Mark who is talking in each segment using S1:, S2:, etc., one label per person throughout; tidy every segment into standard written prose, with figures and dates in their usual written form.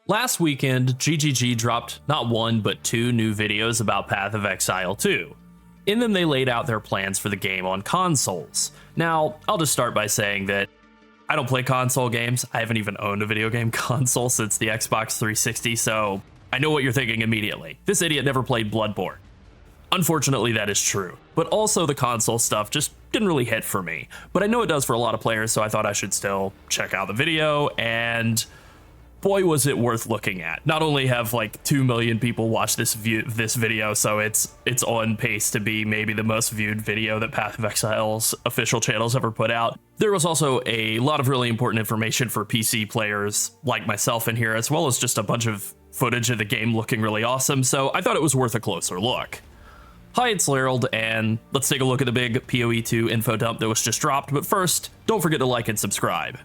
S1: Last weekend, GGG dropped not one but two new videos about Path of Exile 2. In them, they laid out their plans for the game on consoles. Now, I'll just start by saying that I don't play console games. I haven't even owned a video game console since the Xbox 360, so I know what you're thinking immediately. This idiot never played Bloodborne. Unfortunately, that is true, but also the console stuff just didn't really hit for me. But I know it does for a lot of players, so I thought I should still check out the video, and boy, was it worth looking at. Not only have like 2 million people watch this video, so it's on pace to be maybe the most viewed video that Path of Exile's official channel's ever put out. There was also a lot of really important information for PC players like myself in here, as well as just a bunch of footage of the game looking really awesome, so I thought it was worth a closer look. Hi, it's Lerald, and let's take a look at the big PoE 2 info dump that was just dropped, but first, don't forget to like and subscribe.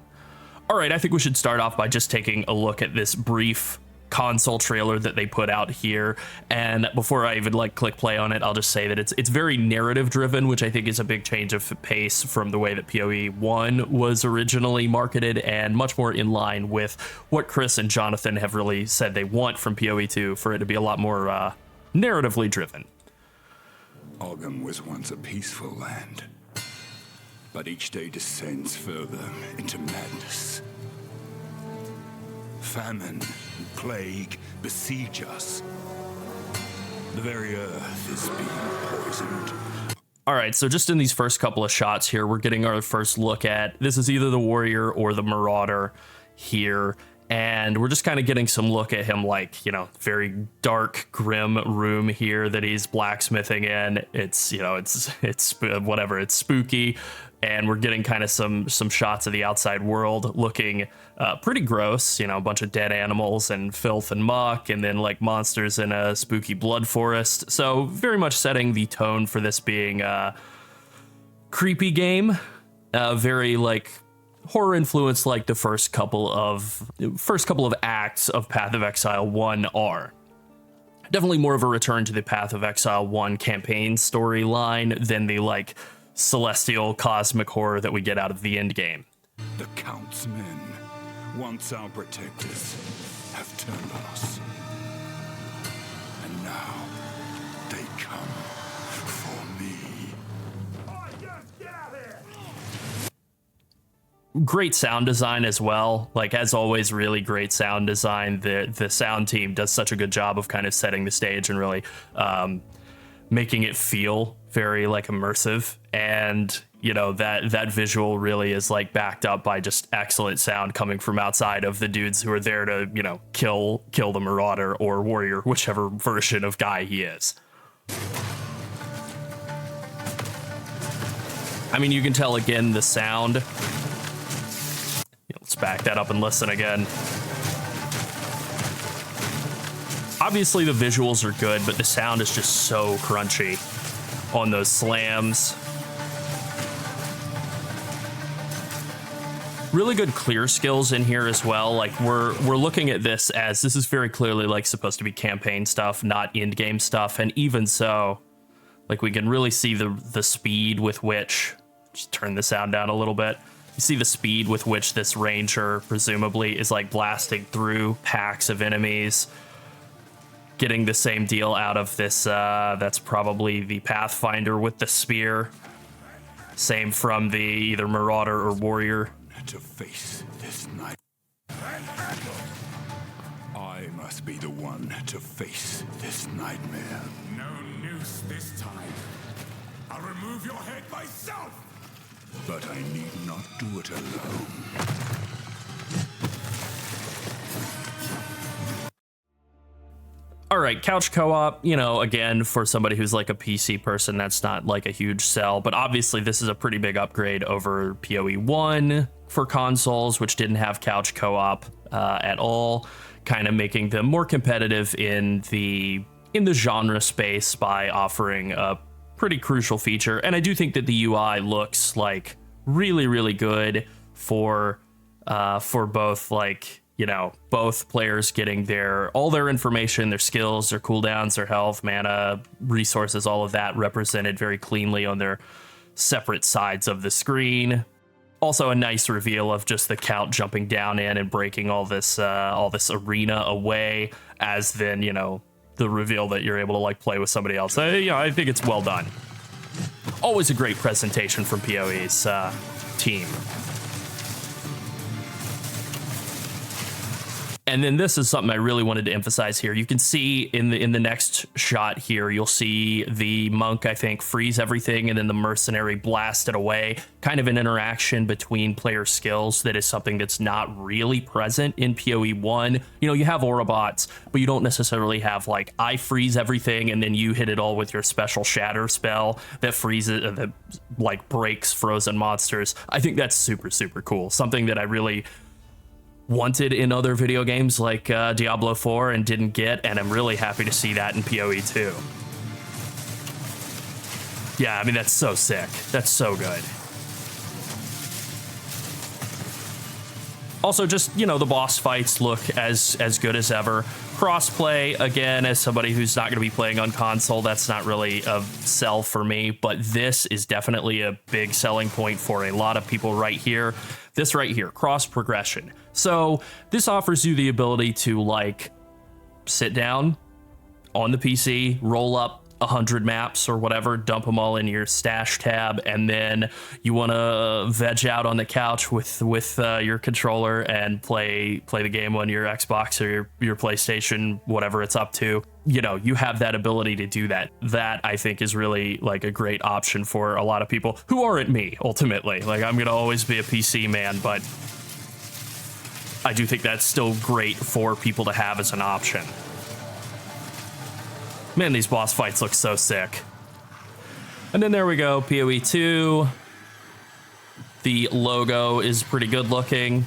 S1: Alright, I think we should start off by just taking a look at this brief console trailer that they put out here, and before I even click play on it, I'll just say that it's very narrative driven, which I think is a big change of pace from the way that PoE 1 was originally marketed, and much more in line with what Chris and Jonathan have really said they want from PoE 2 for it to be a lot more narratively driven.
S2: Ogum was once a peaceful land, but each day descends further into madness. Famine and plague besiege us. The very earth is being poisoned.
S1: All right, so just in these first couple of shots here, we're getting our first look at, this is either the warrior or the marauder here. And we're just kind of getting some look at him, like, you know, very dark, grim room here that he's blacksmithing in. It's, you know, it's whatever, it's spooky. And we're getting kind of some shots of the outside world looking pretty gross, you know, a bunch of dead animals and filth and muck, and then like monsters in a spooky blood forest. So very much setting the tone for this being a creepy game, very like horror influence, like the first couple of acts of Path of Exile 1 are. Definitely more of a return to the Path of Exile 1 campaign storyline than the like celestial cosmic horror that we get out of the end game.
S2: The Count's men, once our protectors, have turned on us. And now they come for me.
S1: Great sound design as well. Like, as always, really great sound design. The sound team does such a good job of kind of setting the stage and really making it feel very like immersive. And you know, that visual really is like backed up by just excellent sound coming from outside of the dudes who are there to, you know, kill the marauder or warrior, whichever version of guy he is. I mean, you can tell again the sound. Let's back that up and listen again. Obviously the visuals are good, but the sound is just so crunchy on those slams. Really good clear skills in here as well. Like we're looking at this as this is very clearly like supposed to be campaign stuff, not end game stuff. And even so, like we can really see the speed with which, just turn the sound down a little bit. You see the speed with which this ranger presumably is like blasting through packs of enemies, getting the same deal out of this. That's probably the Pathfinder with the spear. Same from the either marauder or warrior.
S2: To face this night, I must be the one to face this nightmare.
S3: No noose this time. I'll remove your head myself.
S2: But I need not do it alone.
S1: All right, couch co-op, you know, again, for somebody who's like a PC person, that's not like a huge sell, but obviously this is a pretty big upgrade over PoE 1 for consoles, which didn't have couch co-op at all, kind of making them more competitive in the genre space by offering a pretty crucial feature. And I do think that the UI looks like really, really good for both, like, you know, both players getting all their information, their skills, their cooldowns, their health, mana, resources, all of that represented very cleanly on their separate sides of the screen. Also a nice reveal of just the Count jumping down in and breaking all this arena away, as then, you know, the reveal that you're able to like play with somebody else. I think it's well done. Always a great presentation from PoE's team. And then this is something I really wanted to emphasize here. You can see in the next shot here, you'll see the monk, I think, freeze everything, and then the mercenary blast it away. Kind of an interaction between player skills that is something that's not really present in PoE 1. You know, you have aura bots, but you don't necessarily have like, I freeze everything and then you hit it all with your special shatter spell that freezes, that like breaks frozen monsters. I think that's super, super cool. Something that I really wanted in other video games like Diablo 4 and didn't get, and I'm really happy to see that in PoE 2. Yeah, I mean, that's so sick. That's so good. Also, just, you know, the boss fights look as good as ever. Crossplay, again, as somebody who's not going to be playing on console, that's not really a sell for me, but this is definitely a big selling point for a lot of people right here. This right here, cross progression. So this offers you the ability to like sit down on the PC, roll up 100 maps or whatever, dump them all in your stash tab, and then you want to veg out on the couch with your controller and play the game on your Xbox or your PlayStation, whatever it's up to. You know, you have that ability to do that. That, I think, is really like a great option for a lot of people who aren't me, ultimately. Like, I'm gonna always be a PC man, but I do think that's still great for people to have as an option. Man, these boss fights look so sick. And then there we go, PoE 2. The logo is pretty good looking.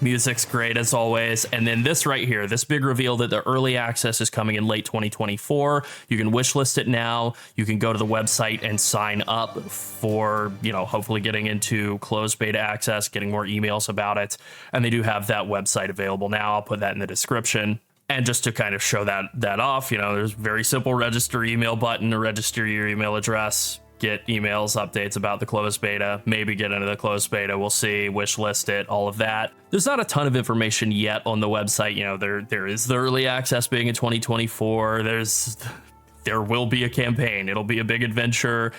S1: Music's great as always. And then this right here, this big reveal that the early access is coming in late 2024. You can wishlist it now. You can go to the website and sign up for, you know, hopefully getting into closed beta access, getting more emails about it. And they do have that website available now. I'll put that in the description. And just to kind of show that off, you know, there's a very simple register email button to register your email address, get emails, updates about the closed beta, maybe get into the closed beta, we'll see, wish list it, all of that. There's not a ton of information yet on the website. You know, there is the early access being in 2024. There will be a campaign. It'll be a big adventure.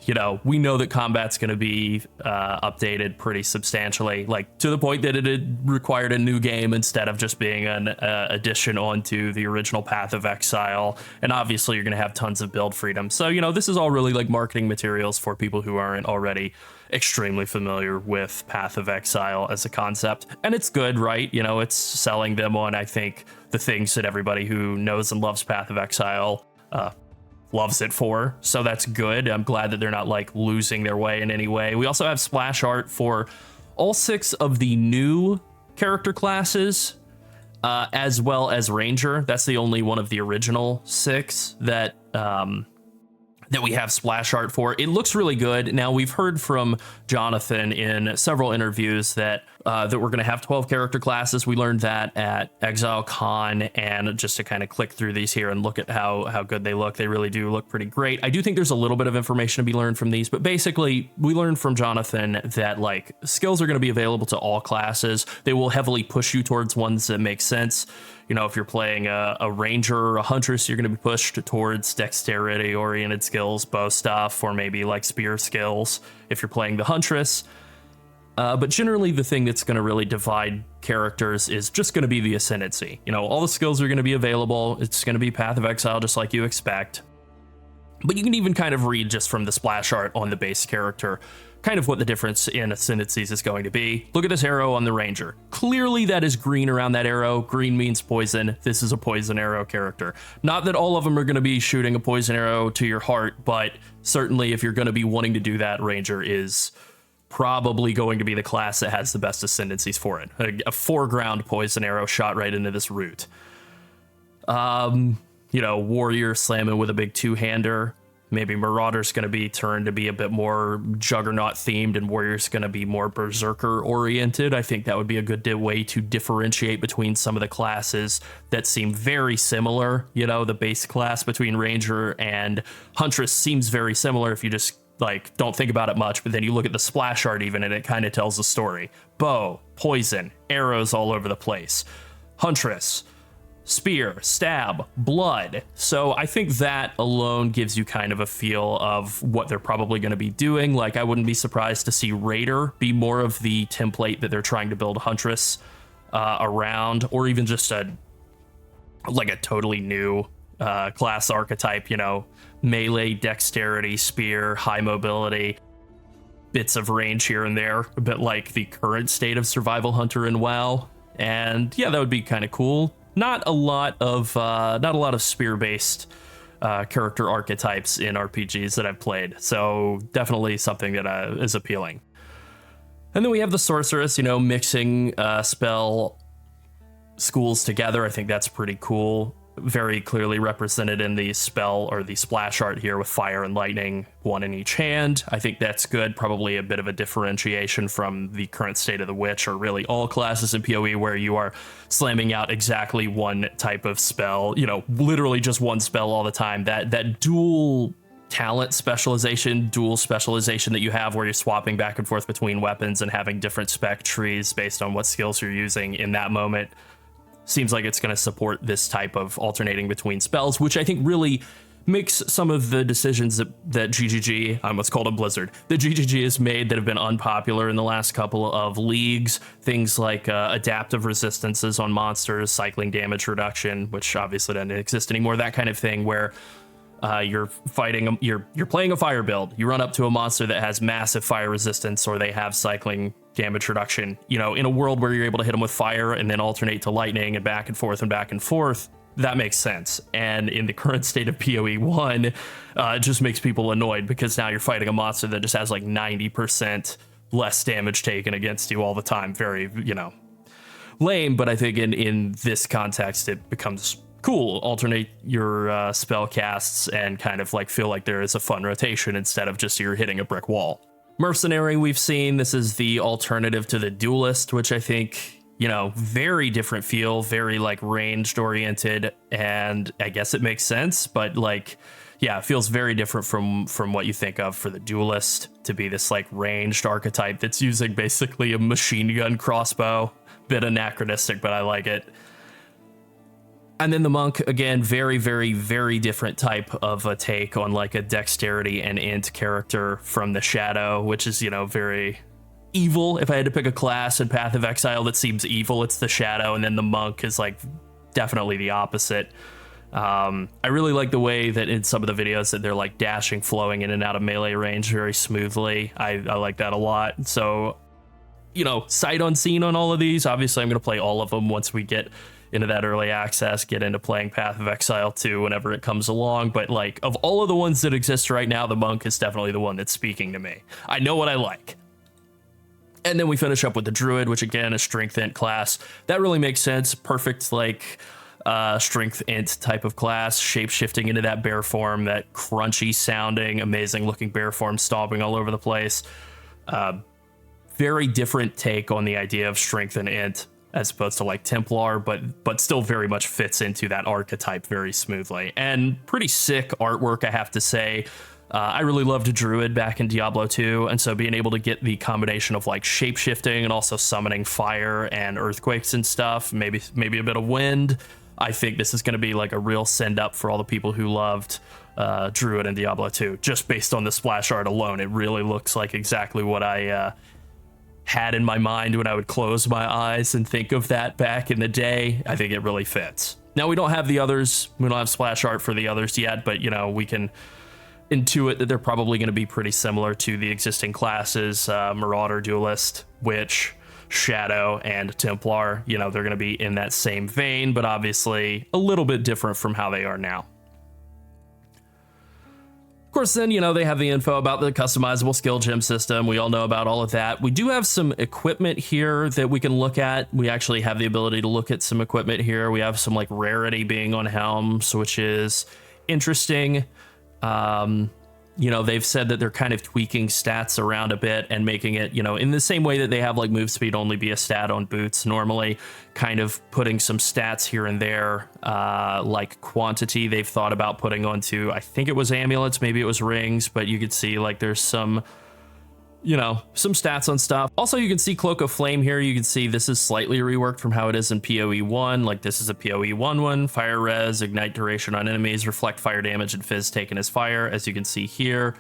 S1: You know, we know that combat's going to be updated pretty substantially, like to the point that it had required a new game instead of just being an addition onto the original Path of Exile. And obviously you're going to have tons of build freedom. So, you know, this is all really like marketing materials for people who aren't already extremely familiar with Path of Exile as a concept. And it's good, right? You know, it's selling them on, I think, the things that everybody who knows and loves Path of Exile loves it for, so that's good. I'm glad that they're not like losing their way in any way. We also have splash art for all 6 of the new character classes, as well as Ranger. That's the only one of the original 6 that we have splash art for. It looks really good. Now, we've heard from Jonathan in several interviews that we're going to have 12 character classes. We learned that at ExileCon, and just to kind of click through these here and look at how good they look, they really do look pretty great. I do think there's a little bit of information to be learned from these, but basically we learned from Jonathan that like skills are going to be available to all classes. They will heavily push you towards ones that make sense. You know, if you're playing a ranger or a huntress, you're going to be pushed towards dexterity-oriented skills, bow stuff, or maybe like spear skills if you're playing the huntress. But generally, the thing that's going to really divide characters is just going to be the ascendancy. You know, all the skills are going to be available. It's going to be Path of Exile, just like you expect. But you can even kind of read just from the splash art on the base character kind of what the difference in ascendancies is going to be. Look at this arrow on the ranger. Clearly that is green around that arrow. Green means poison. This is a poison arrow character. Not that all of them are going to be shooting a poison arrow to your heart, but certainly if you're going to be wanting to do that, ranger is probably going to be the class that has the best ascendancies for it. A foreground poison arrow shot right into this root. You know, warrior slamming with a big two-hander. Maybe Marauder's going to be turned to be a bit more Juggernaut themed, and Warrior's going to be more Berserker oriented. I think that would be a good way to differentiate between some of the classes that seem very similar. You know, the base class between Ranger and Huntress seems very similar if you just like, don't think about it much, but then you look at the splash art even, and it kind of tells the story. Bow, poison, arrows all over the place. Huntress, spear, stab, blood. So I think that alone gives you kind of a feel of what they're probably going to be doing. Like, I wouldn't be surprised to see Raider be more of the template that they're trying to build Huntress around, or even just a totally new class archetype, you know, melee, dexterity, spear, high mobility, bits of range here and there, a bit like the current state of Survival Hunter in WoW. And yeah, that would be kind of cool. Not a lot of spear-based character archetypes in RPGs that I've played, so definitely something that is appealing. And then we have the Sorceress, you know, mixing spell schools together. I think that's pretty cool. Very clearly represented in the spell or the splash art here with fire and lightning, one in each hand. I think that's good. Probably a bit of a differentiation from the current state of the Witch, or really all classes in PoE, where you are slamming out exactly one type of spell, you know, literally just one spell all the time. That dual talent specialization, dual specialization that you have, where you're swapping back and forth between weapons and having different spec trees based on what skills you're using in that moment, seems like it's going to support this type of alternating between spells, which I think really makes some of the decisions that GGG, I almost called them Blizzard, that GGG has made that have been unpopular in the last couple of leagues. Things like adaptive resistances on monsters, cycling damage reduction, which obviously doesn't exist anymore, that kind of thing, where you're playing a fire build. You run up to a monster that has massive fire resistance, or they have cycling damage reduction. You know, in a world where you're able to hit them with fire and then alternate to lightning and back and forth, that makes sense. And in the current state of PoE 1, it just makes people annoyed, because now you're fighting a monster that just has like 90% less damage taken against you all the time. Very, you know, lame. But I think in this context, it becomes cool. Alternate your spell casts and kind of like feel like there is a fun rotation instead of just you're hitting a brick wall. Mercenary, we've seen. This is the alternative to the Duelist, which I think, you know, very different feel, very like ranged oriented, and I guess it makes sense, but like, yeah, it feels very different from what you think of for the Duelist to be this like ranged archetype that's using basically a machine gun crossbow. Bit anachronistic, but I like it. And then the Monk, again, very, very, very different type of a take on like a dexterity and int character from the Shadow, which is, you know, very evil. If I had to pick a class in Path of Exile that seems evil, it's the Shadow, and then the Monk is like definitely the opposite. I really like the way that in some of the videos that they're like dashing, flowing in and out of melee range very smoothly. I like that a lot. So, you know, sight unseen on all of these. Obviously, I'm going to play all of them once we get into that early access, get into playing Path of Exile 2 whenever it comes along. But like, of all of the ones that exist right now, the Monk is definitely the one that's speaking to me. I know what I like. And then we finish up with the Druid, which again is strength int class. That really makes sense. Perfect like strength int type of class, shape shifting into that bear form, that crunchy sounding, amazing looking bear form stomping all over the place. Very different take on the idea of strength and int as opposed to like Templar, but still very much fits into that archetype very smoothly. And pretty sick artwork, I have to say. I really loved Druid back in Diablo 2, and so being able to get the combination of like shape-shifting and also summoning fire and earthquakes and stuff, maybe a bit of wind, I think this is going to be like a real send-up for all the people who loved Druid and Diablo 2. Just based on the splash art alone, it really looks like exactly what I had in my mind when I would close my eyes and think of that back in the day. I think it really fits. Now, we don't have the others. We don't have splash art for the others yet, but, you know, we can intuit that they're probably going to be pretty similar to the existing classes, Marauder, Duelist, Witch, Shadow, and Templar. You know, they're going to be in that same vein, but obviously a little bit different from how they are now. Of course, then, you know, they have the info about the customizable skill gem system. We all know about all of that. We do have some equipment here that we can look at. We actually have the ability to look at some equipment here. We have some like rarity being on helms, which is interesting. You know, they've said that they're kind of tweaking stats around a bit and making it, you know, in the same way that they have like move speed only be a stat on boots normally, kind of putting some stats here and there, like quantity they've thought about putting onto, I think it was amulets, maybe it was rings, but you could see like there's some, you know, some stats on stuff. Also, you can see Cloak of Flame here. You can see this is slightly reworked from how it is in PoE 1. Like this is a PoE 1/1, fire res, ignite duration on enemies, reflect fire damage, and fizz taken as fire. As you can see here,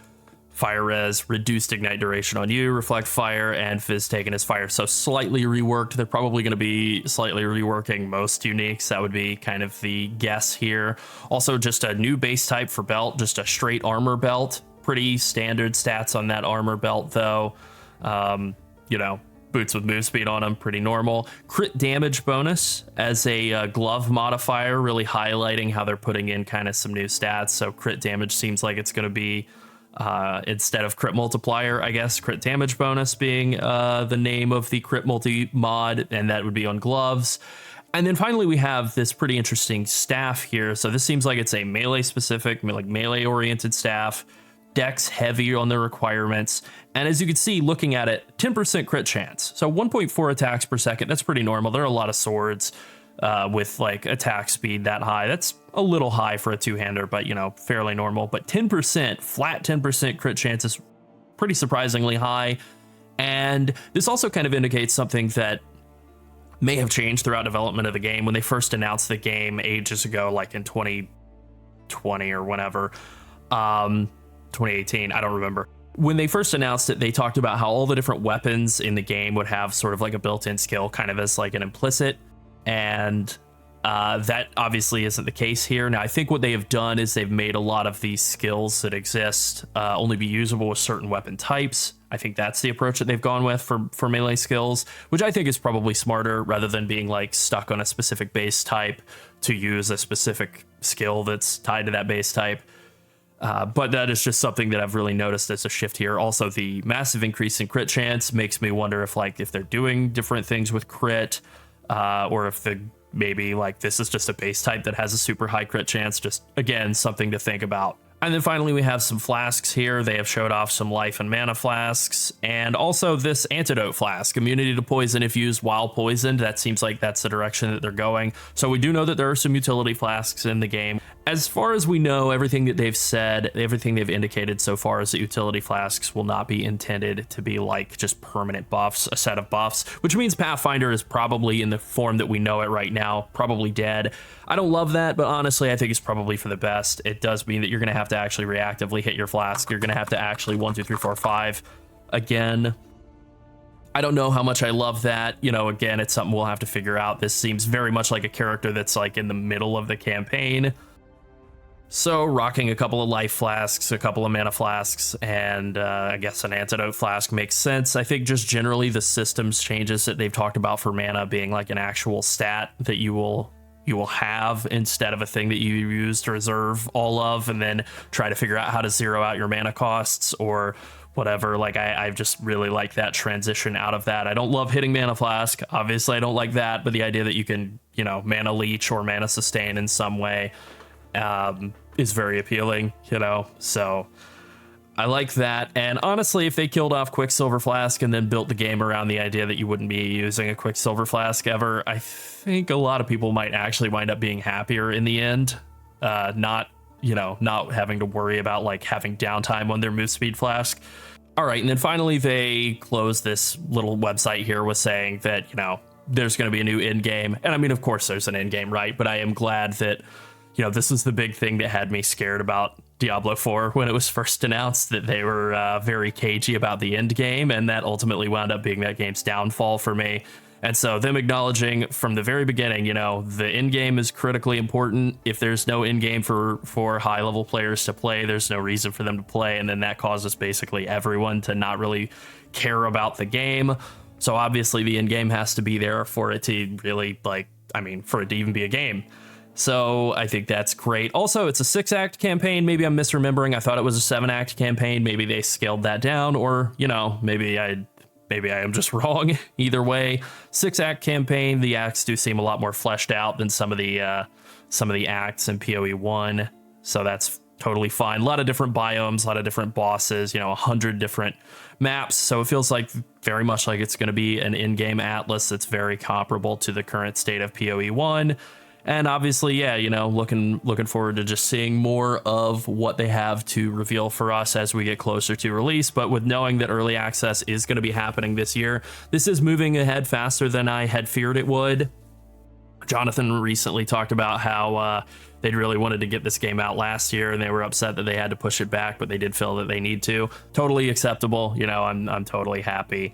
S1: fire res, reduced ignite duration on you, reflect fire, and fizz taken as fire. So slightly reworked. They're probably going to be slightly reworking most uniques. That would be kind of the guess here. Also, just a new base type for belt, just a straight armor belt. Pretty standard stats on that armor belt, though. You know, boots with move speed on them, pretty normal. Crit damage bonus as a glove modifier, really highlighting how they're putting in kind of some new stats. So crit damage seems like it's going to be, instead of crit multiplier, I guess, crit damage bonus being the name of the crit multi mod, and that would be on gloves. And then finally, we have this pretty interesting staff here. So this seems like it's a melee specific, like melee oriented staff. Dex heavy on the requirements, and as you can see looking at it, 10% crit chance, so 1.4 attacks per second. That's pretty normal. There are a lot of swords with like attack speed that high. That's a little high for a two-hander, but you know, fairly normal. But 10%, flat 10% crit chance is pretty surprisingly high, and this also kind of indicates something that may have changed throughout development of the game. When they first announced the game ages ago, like in 2020 or whenever, 2018, I don't remember. When they first announced it, they talked about how all the different weapons in the game would have sort of like a built-in skill, kind of as like an implicit, and that obviously isn't the case here. Now, I think what they have done is they've made a lot of these skills that exist only be usable with certain weapon types. I think that's the approach that they've gone with for melee skills, which I think is probably smarter rather than being like stuck on a specific base type to use a specific skill that's tied to that base type. But that is just something that I've really noticed as a shift here. Also, the massive increase in crit chance makes me wonder if they're doing different things with crit, or if maybe like this is just a base type that has a super high crit chance. Just again, something to think about. And then finally, we have some flasks here. They have showed off some life and mana flasks, and also this antidote flask, immunity to poison if used while poisoned. That seems like that's the direction that they're going. So we do know that there are some utility flasks in the game. As far as we know, everything that they've said, everything they've indicated so far is that utility flasks will not be intended to be like just permanent buffs, a set of buffs, which means Pathfinder is probably in the form that we know it right now, probably dead. I don't love that, but honestly, I think it's probably for the best. It does mean that you're going to have to actually reactively hit your flask. You're going to have to actually 1, 2, 3, 4, 5 again. I don't know how much I love that. You know, again, it's something we'll have to figure out. This seems very much like a character that's like in the middle of the campaign. So rocking a couple of life flasks, a couple of mana flasks, and I guess an antidote flask makes sense. I think just generally the systems changes that they've talked about for mana being like an actual stat that you will have instead of a thing that you use to reserve all of and then try to figure out how to zero out your mana costs or whatever. Like I just really like that transition out of that. I don't love hitting mana flask. Obviously I don't like that, but the idea that you can, you know, mana leech or mana sustain in some way is very appealing, you know, so I like that. And honestly, if they killed off Quicksilver Flask and then built the game around the idea that you wouldn't be using a Quicksilver Flask ever, I think a lot of people might actually wind up being happier in the end, not having to worry about like having downtime on their move speed flask. All right, and then finally they closed this little website here with saying that, you know, there's going to be a new end game, and I mean, of course there's an end game, right? But I am glad that, you know, this is the big thing that had me scared about Diablo 4 when it was first announced, that they were very cagey about the end game, and that ultimately wound up being that game's downfall for me. And so them acknowledging from the very beginning, you know, the end game is critically important. If there's no end game for high level players to play, there's no reason for them to play. And then that causes basically everyone to not really care about the game. So obviously the end game has to be there for it to really for it to even be a game. So I think that's great. Also, it's a 6-act campaign. Maybe I'm misremembering. I thought it was a 7-act campaign. Maybe they scaled that down, or, you know, maybe I am just wrong. Either way, 6-act campaign. The acts do seem a lot more fleshed out than some of the acts in PoE 1. So that's totally fine. A lot of different biomes, a lot of different bosses, 100 different maps. So it feels like very much like it's going to be an in-game atlas that's very comparable to the current state of PoE 1. And obviously, yeah, looking forward to just seeing more of what they have to reveal for us as we get closer to release. But with knowing that early access is going to be happening this year, this is moving ahead faster than I had feared it would. Jonathan recently talked about how they'd really wanted to get this game out last year, and they were upset that they had to push it back, but they did feel that they need to. Totally acceptable. I'm totally happy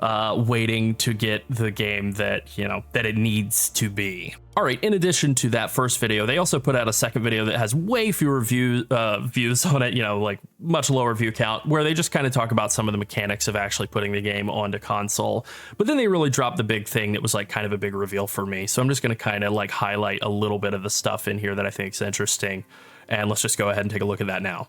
S1: waiting to get the game that that it needs to be. All right, in addition to that first video, they also put out a second video that has way fewer views on it, like much lower view count, where they just kind of talk about some of the mechanics of actually putting the game onto console. But then they really dropped the big thing that was like kind of a big reveal for me. So I'm just going to kind of like highlight a little bit of the stuff in here that I think is interesting. And let's just go ahead and take a look at that now.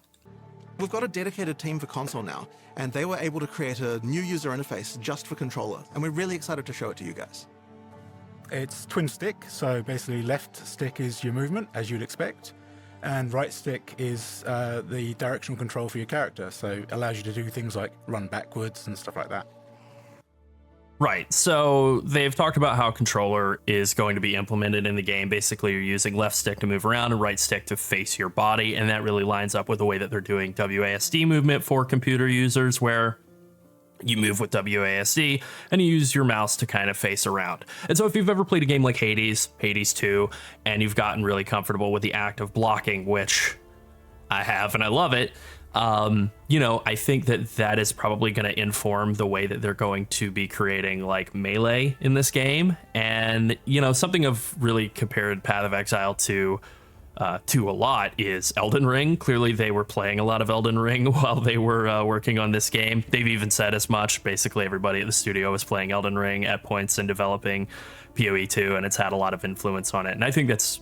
S4: We've got a dedicated team for console now, and they were able to create a new user interface just for controller, and we're really excited to show it to you guys.
S5: It's twin stick, so basically left stick is your movement, as you'd expect, and right stick is the directional control for your character, so it allows you to do things like run backwards and stuff like that.
S1: Right, so they've talked about how controller is going to be implemented in the game. Basically, you're using left stick to move around and right stick to face your body, and that really lines up with the way that they're doing WASD movement for computer users, where you move with WASD and you use your mouse to kind of face around. And so if you've ever played a game like Hades 2, and you've gotten really comfortable with the act of blocking, which I have and I love it, I think that is probably going to inform the way that they're going to be creating like melee in this game. And, something I've really compared Path of Exile to a lot is Elden Ring. Clearly they were playing a lot of Elden Ring while they were working on this game. They've even said as much. Basically everybody at the studio was playing Elden Ring at points in developing PoE 2, and it's had a lot of influence on it. And I think that's,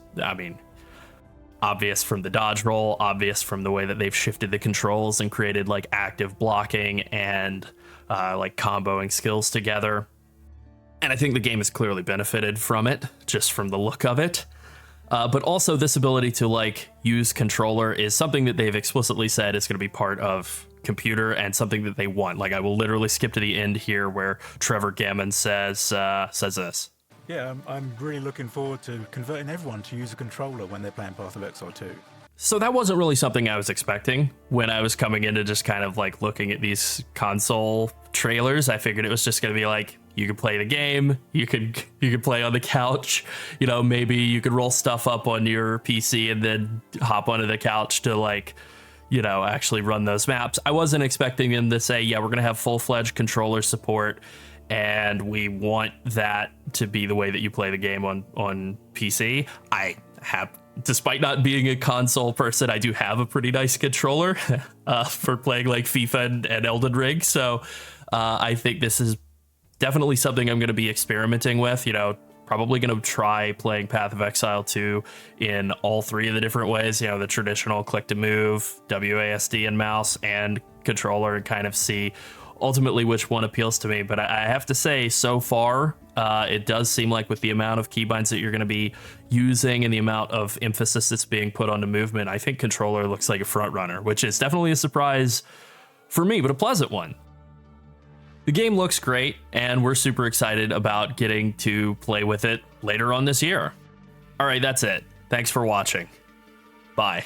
S1: obvious from the dodge roll, obvious from the way that they've shifted the controls and created like active blocking and like comboing skills together. And I think the game has clearly benefited from it, just from the look of it. But also this ability to like use controller is something that they've explicitly said is going to be part of computer and something that they want. Like I will literally skip to the end here where Trevor Gammon says this.
S5: Yeah, I'm really looking forward to converting everyone to use a controller when they're playing Path of Exile 2.
S1: So that wasn't really something I was expecting when I was coming into just kind of like looking at these console trailers. I figured it was just going to be like, you could play the game, you could play on the couch, maybe you could roll stuff up on your PC and then hop onto the couch to like, actually run those maps. I wasn't expecting them to say, yeah, we're going to have full-fledged controller support, and we want that to be the way that you play the game on PC. I have, despite not being a console person, I do have a pretty nice controller for playing like FIFA and Elden Ring. So I think this is definitely something I'm going to be experimenting with. Probably going to try playing Path of Exile 2 in all three of the different ways. The traditional click to move, WASD and mouse, and controller, and kind of see ultimately which one appeals to me. But I have to say, so far, it does seem like with the amount of keybinds that you're going to be using and the amount of emphasis that's being put onto movement, I think controller looks like a front runner, which is definitely a surprise for me, but a pleasant one. The game looks great, and we're super excited about getting to play with it later on this year. All right, that's it. Thanks for watching. Bye.